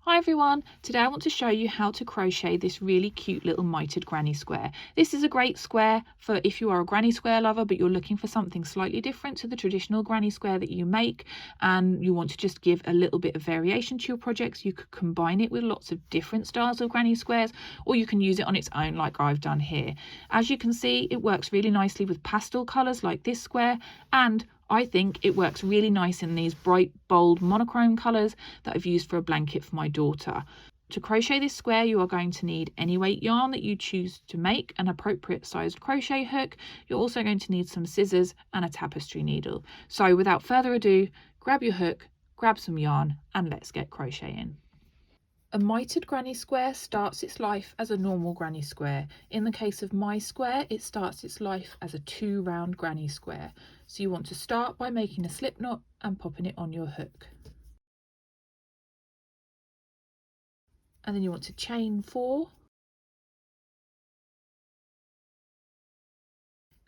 Hi everyone, today I want to show you how to crochet this really cute little mitered granny square. This is a great square for if you are a granny square lover but you're looking for something slightly different to the traditional granny square that you make and you want to just give a little bit of variation to your projects. You could combine it with lots of different styles of granny squares, or you can use it on its own like I've done here. As you can see, it works really nicely with pastel colours like this square, and I think it works really nice in these bright, bold monochrome colours that I've used for a blanket for my daughter. To crochet this square, you are going to need any weight yarn that you choose to make, an appropriate sized crochet hook. You're also going to need some scissors and a tapestry needle. So without further ado, grab your hook, grab some yarn, and let's get crocheting. A mitered granny square starts its life as a normal granny square. In the case of my square, it starts its life as a 2-round granny square. So you want to start by making a slip knot and popping it on your hook. And then you want to chain 4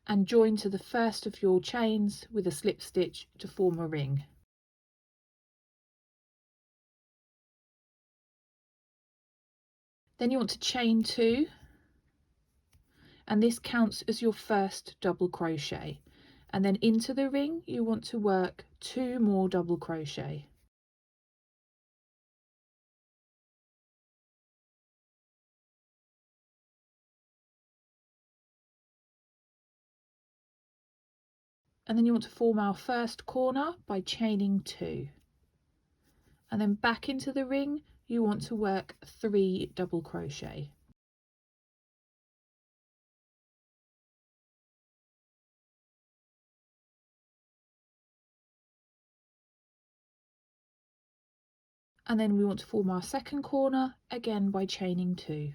and join to the first of your chains with a slip stitch to form a ring. Then you want to chain 2, and this counts as your first double crochet. And then into the ring you want to work 2 more double crochet. And then you want to form our first corner by chaining 2. And then back into the ring you want to work 3 double crochet. And then we want to form our second corner again by chaining 2.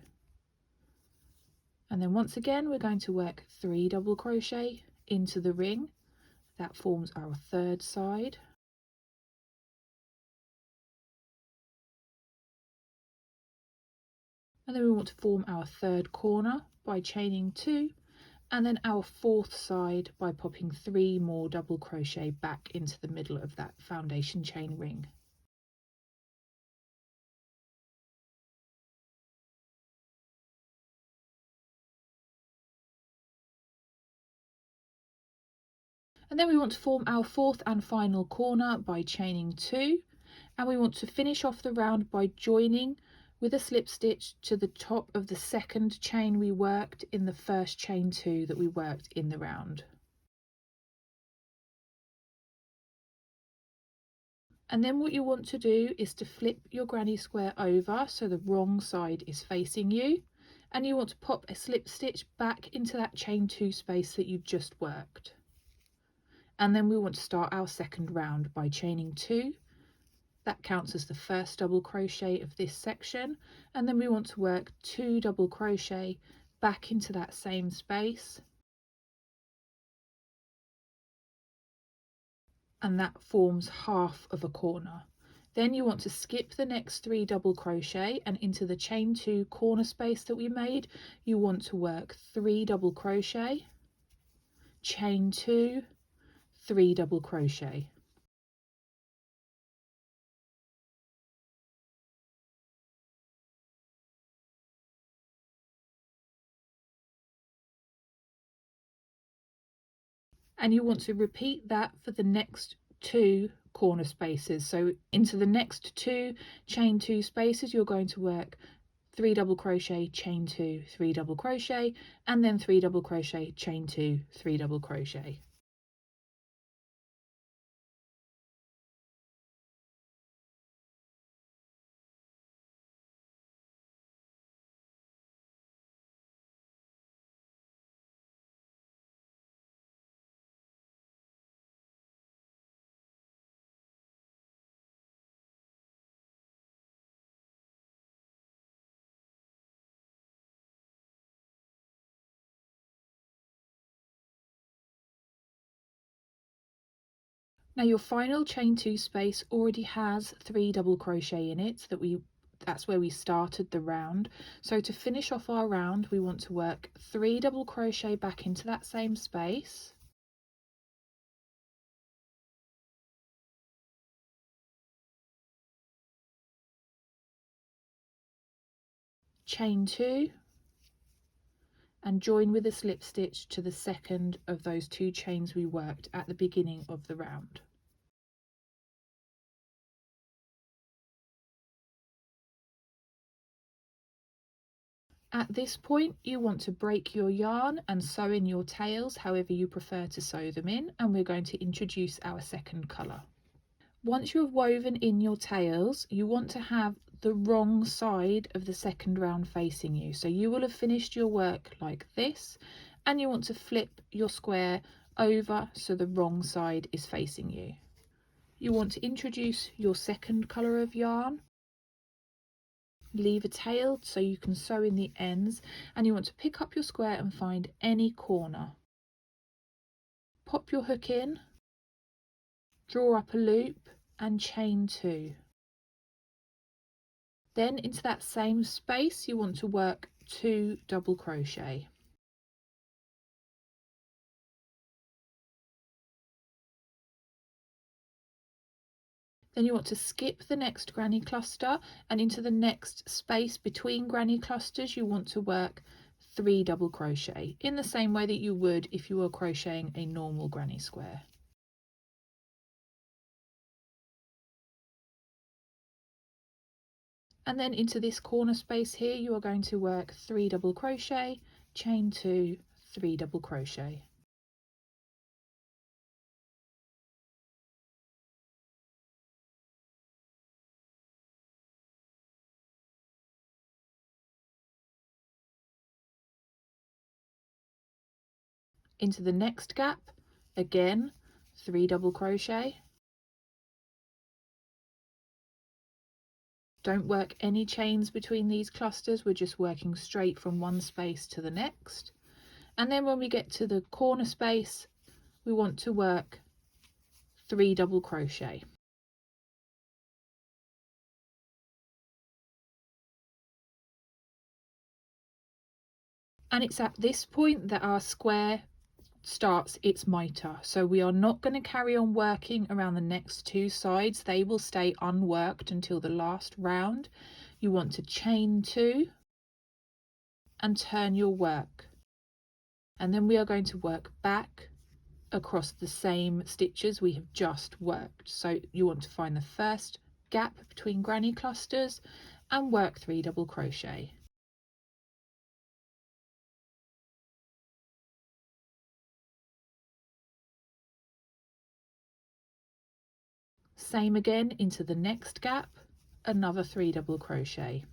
And then once again we're going to work 3 double crochet into the ring. That forms our third side. And then we want to form our third corner by chaining 2, and then our fourth side by popping 3 more double crochet back into the middle of that foundation chain ring. And then we want to form our fourth and final corner by chaining 2, and we want to finish off the round by joining with a slip stitch to the top of the second chain we worked in the first chain 2 that we worked in the round. And then what you want to do is to flip your granny square over so the wrong side is facing you, and you want to pop a slip stitch back into that chain 2 space that you just worked. And then we want to start our second round by chaining 2. That counts as the first double crochet of this section, and then we want to work 2 double crochet back into that same space, and that forms half of a corner. Then you want to skip the next 3 double crochet, and into the chain 2 corner space that we made you want to work 3 double crochet, chain 2, 3 double crochet. And you want to repeat that for the next 2 corner spaces. So into the next 2 chain 2 spaces you're going to work 3 double crochet, chain 2, 3 double crochet, and then 3 double crochet, chain 2, 3 double crochet. Now your final chain 2 space already has 3 double crochet in it that's where we started the round. So to finish off our round we want to work 3 double crochet back into that same space, chain 2 and join with a slip stitch to the second of those 2 chains we worked at the beginning of the round. At this point you want to break your yarn and sew in your tails however you prefer to sew them in, and we're going to introduce our second colour. Once you have woven in your tails, you want to have the wrong side of the second round facing you. So you will have finished your work like this, and you want to flip your square over so the wrong side is facing you. You want to introduce your second colour of yarn, leave a tail so you can sew in the ends, and you want to pick up your square and find any corner. Pop your hook in, draw up a loop and chain 2. Then into that same space you want to work 2 double crochet. Then you want to skip the next granny cluster, and into the next space between granny clusters you want to work 3 double crochet in the same way that you would if you were crocheting a normal granny square. And then into this corner space here you are going to work 3 double crochet, chain 2, 3 double crochet. Into the next gap, again 3 double crochet. Don't work any chains between these clusters, we're just working straight from one space to the next. And then when we get to the corner space, we want to work 3 double crochet. And it's at this point that our square starts its mitre, so we are not going to carry on working around the next 2 sides. They will stay unworked until the last round. You want to chain 2 and turn your work, and then we are going to work back across the same stitches we have just worked. So you want to find the first gap between granny clusters and work 3 double crochet. Same again into the next gap, another 3 double crochet.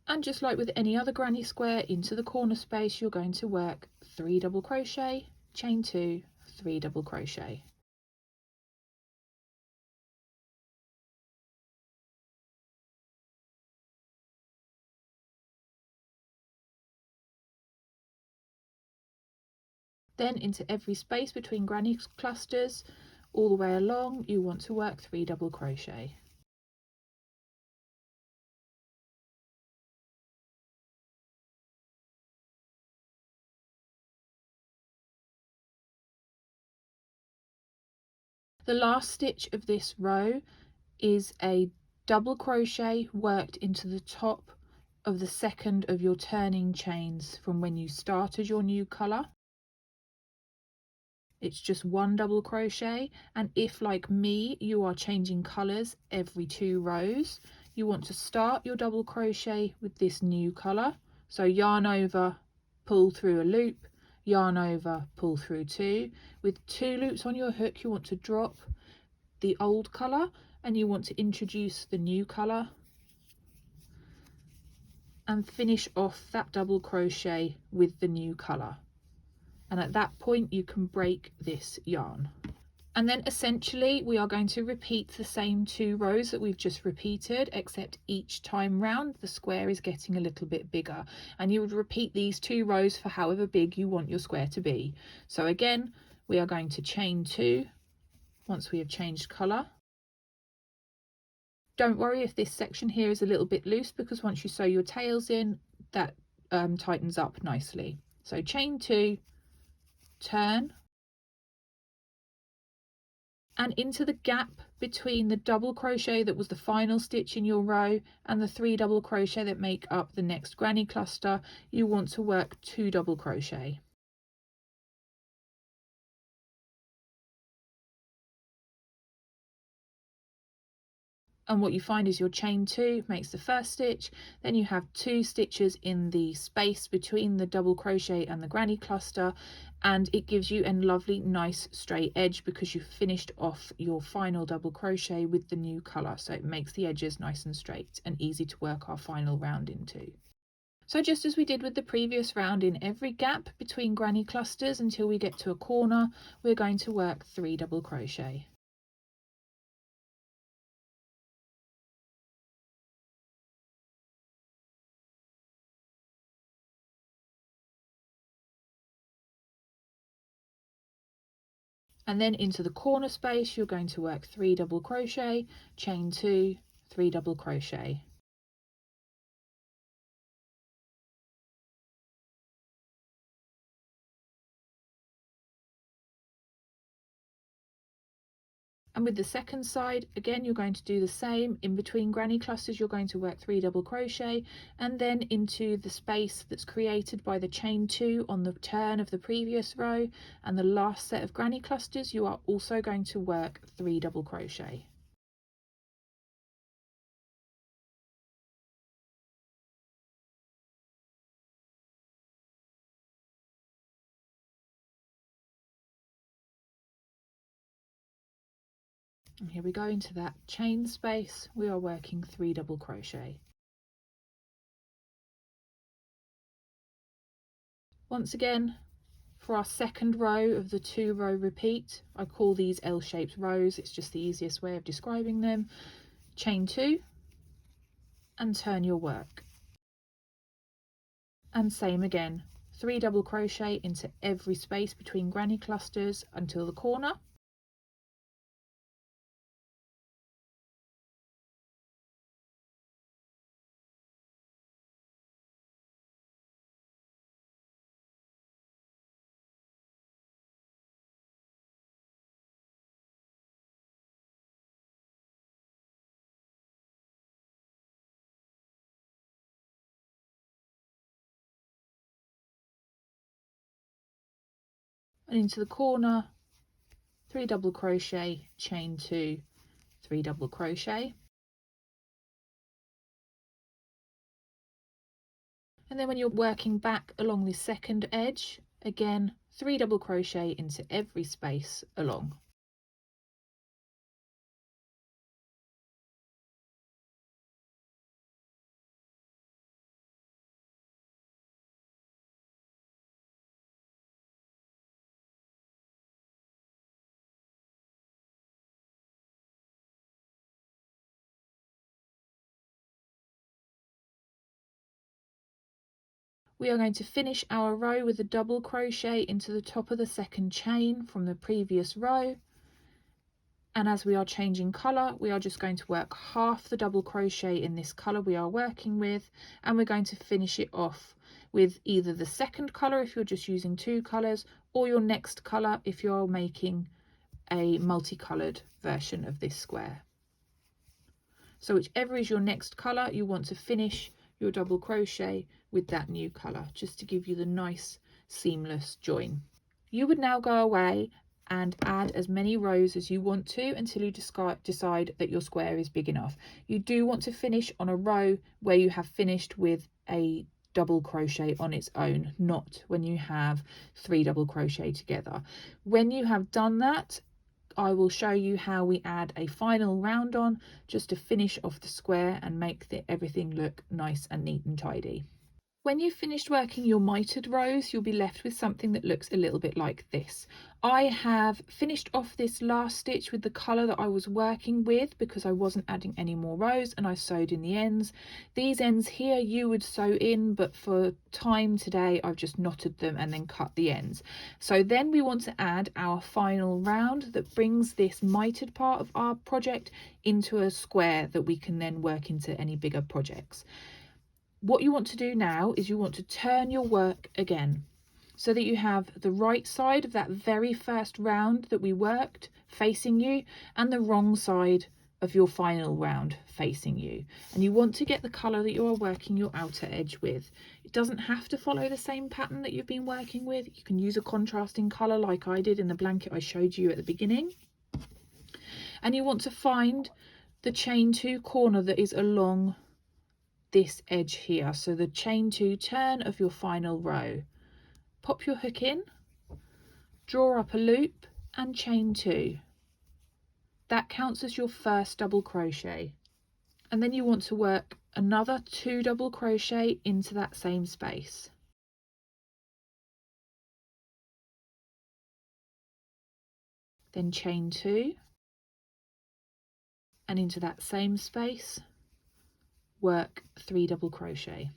And just like with any other granny square, into the corner space you're going to work 3 double crochet, chain 2, 3 double crochet. Then into every space between granny clusters all the way along you want to work 3 double crochet. The last stitch of this row is a double crochet worked into the top of the second of your turning chains from when you started your new colour. It's just 1 double crochet, and if like me you are changing colours every 2 rows, you want to start your double crochet with this new colour. So yarn over, pull through a loop, yarn over, pull through 2. With 2 loops on your hook you want to drop the old colour and you want to introduce the new colour and finish off that double crochet with the new colour. And at that point you can break this yarn. And then essentially we are going to repeat the same 2 rows that we've just repeated, except each time round the square is getting a little bit bigger, and you would repeat these 2 rows for however big you want your square to be. So again we are going to chain 2 once we have changed colour. Don't worry if this section here is a little bit loose, because once you sew your tails in that tightens up nicely. So chain 2, turn, and into the gap between the double crochet that was the final stitch in your row and the 3 double crochet that make up the next granny cluster, you want to work 2 double crochet. And what you find is your chain 2 makes the first stitch, then you have 2 stitches in the space between the double crochet and the granny cluster, and it gives you a lovely nice straight edge because you've finished off your final double crochet with the new colour, so it makes the edges nice and straight and easy to work our final round into. So just as we did with the previous round, in every gap between granny clusters until we get to a corner, we're going to work 3 double crochet. And then into the corner space you're going to work 3 double crochet, chain 2, 3 double crochet. And with the second side, again, you're going to do the same. In between granny clusters, you're going to work 3 double crochet, and then into the space that's created by the chain 2 on the turn of the previous row and the last set of granny clusters, you are also going to work 3 double crochet. And here we go into that chain space, we are working 3 double crochet. Once again, for our second row of the 2-row repeat, I call these L-shaped rows, it's just the easiest way of describing them. Chain 2 and turn your work. And same again, 3 double crochet into every space between granny clusters until the corner. And into the corner, 3 double crochet, chain 2, 3 double crochet. And then when you're working back along the second edge, again 3 double crochet into every space along. We are going to finish our row with a double crochet into the top of the second chain from the previous row, and as we are changing colour, we are just going to work half the double crochet in this colour we are working with, and we're going to finish it off with either the second colour if you're just using 2 colours, or your next colour if you're making a multicoloured version of this square. So whichever is your next colour, you want to finish your double crochet with that new colour, just to give you the nice seamless join. You would now go away and add as many rows as you want to until you decide that your square is big enough. You do want to finish on a row where you have finished with a double crochet on its own, not when you have 3 double crochet together. When you have done that, I will show you how we add a final round on just to finish off the square and make everything look nice and neat and tidy. When you've finished working your mitered rows, you'll be left with something that looks a little bit like this. I have finished off this last stitch with the colour that I was working with because I wasn't adding any more rows, and I sewed in the ends. These ends here you would sew in, but for time today I've just knotted them and then cut the ends. So then we want to add our final round that brings this mitered part of our project into a square that we can then work into any bigger projects. What you want to do now is you want to turn your work again. so that you have the right side of that very first round that we worked facing you and the wrong side of your final round facing you. And you want to get the colour that you are working your outer edge with. It doesn't have to follow the same pattern that you've been working with. You can use a contrasting colour like I did in the blanket I showed you at the beginning. And you want to find the chain 2 corner that is along this edge here, so the chain 2 turn of your final row. Pop your hook in, draw up a loop and chain 2. That counts as your first double crochet, and then you want to work another 2 double crochet into that same space. Then chain 2, and into that same space work 3 double crochet.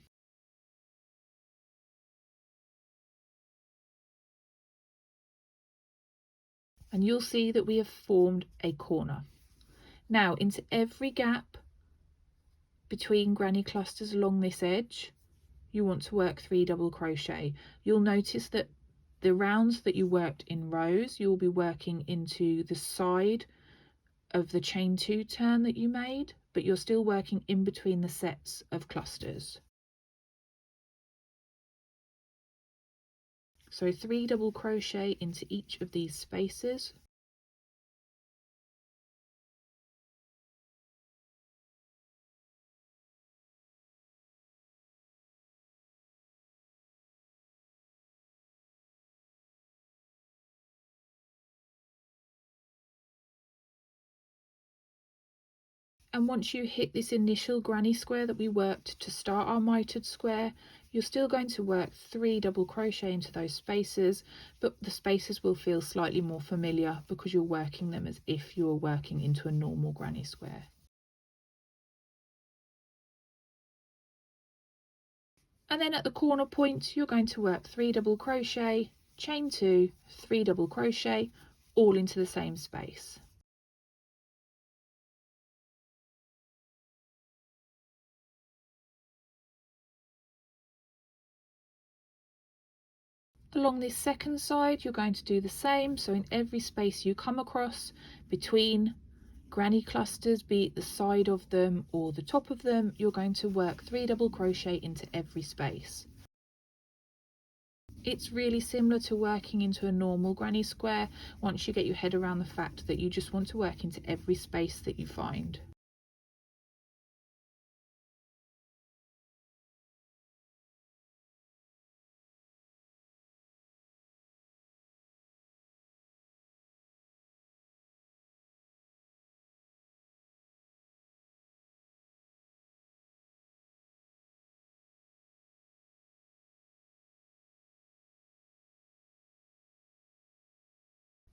And you'll see that we have formed a corner. Now into every gap between granny clusters along this edge, you want to work 3 double crochet. You'll notice that the rounds that you worked in rows, you'll be working into the side of the chain 2 turn that you made, but you're still working in between the sets of clusters. So 3 double crochet into each of these spaces. And once you hit this initial granny square that we worked to start our mitered square, you're still going to work 3 double crochet into those spaces, but the spaces will feel slightly more familiar because you're working them as if you were working into a normal granny square. And then at the corner point, you're going to work 3 double crochet, chain 2, 3 double crochet, all into the same space. Along this second side, you're going to do the same. So in every space you come across between granny clusters, be it the side of them or the top of them, you're going to work 3 double crochet into every space. It's really similar to working into a normal granny square once you get your head around the fact that you just want to work into every space that you find.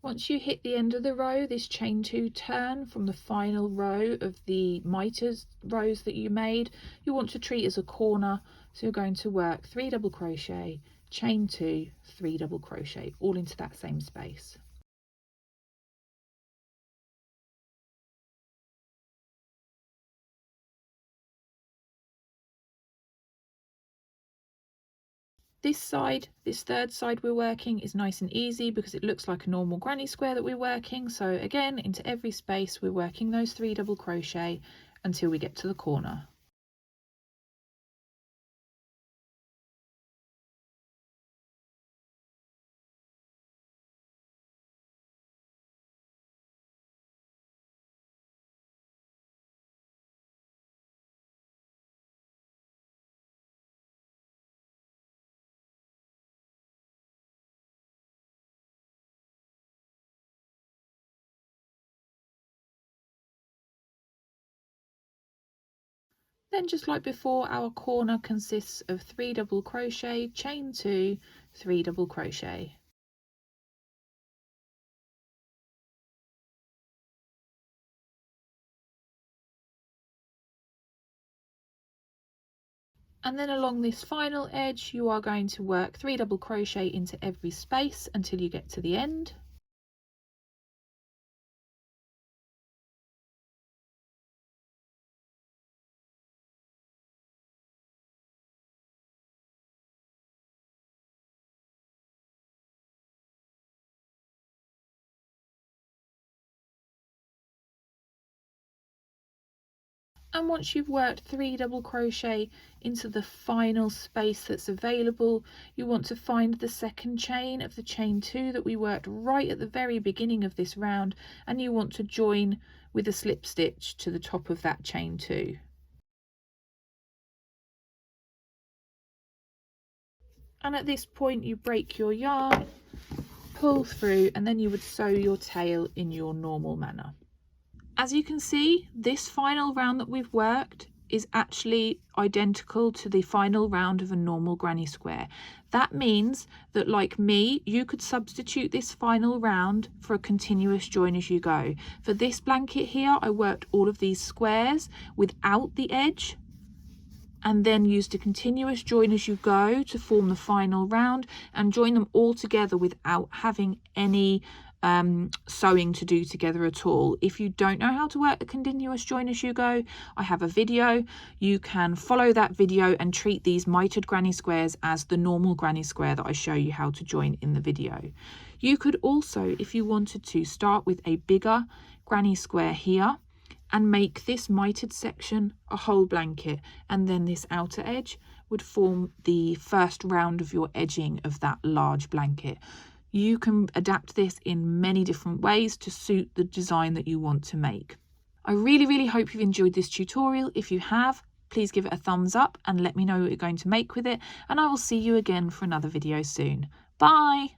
Once you hit the end of the row, this chain 2 turn from the final row of the mitered rows that you made, you want to treat as a corner. So you're going to work 3 double crochet, chain 2, 3 double crochet, all into that same space. This side, this third side we're working, is nice and easy because it looks like a normal granny square that we're working. So again, into every space we're working those 3 double crochet until we get to the corner. Then just like before, our corner consists of 3 double crochet, chain 2, 3 double crochet. And then along this final edge, you are going to work 3 double crochet into every space until you get to the end. And once you've worked 3 double crochet into the final space that's available, you want to find the second chain of the chain 2 that we worked right at the very beginning of this round, and you want to join with a slip stitch to the top of that chain 2. And at this point you break your yarn, pull through, and then you would sew your tail in your normal manner. As you can see, this final round that we've worked is actually identical to the final round of a normal granny square. That means that, like me, you could substitute this final round for a continuous join as you go. For this blanket here, I worked all of these squares without the edge and then used a continuous join as you go to form the final round and join them all together without having any sewing to do together at all. If you don't know how to work the continuous join as you go, I have a video. You can follow that video and treat these mitered granny squares as the normal granny square that I show you how to join in the video. You could also, if you wanted to, start with a bigger granny square here and make this mitered section a whole blanket, and then this outer edge would form the first round of your edging of that large blanket. You can adapt this in many different ways to suit the design that you want to make. I really hope you've enjoyed this tutorial. If you have, please give it a thumbs up and let me know what you're going to make with it, and I will see you again for another video soon. Bye!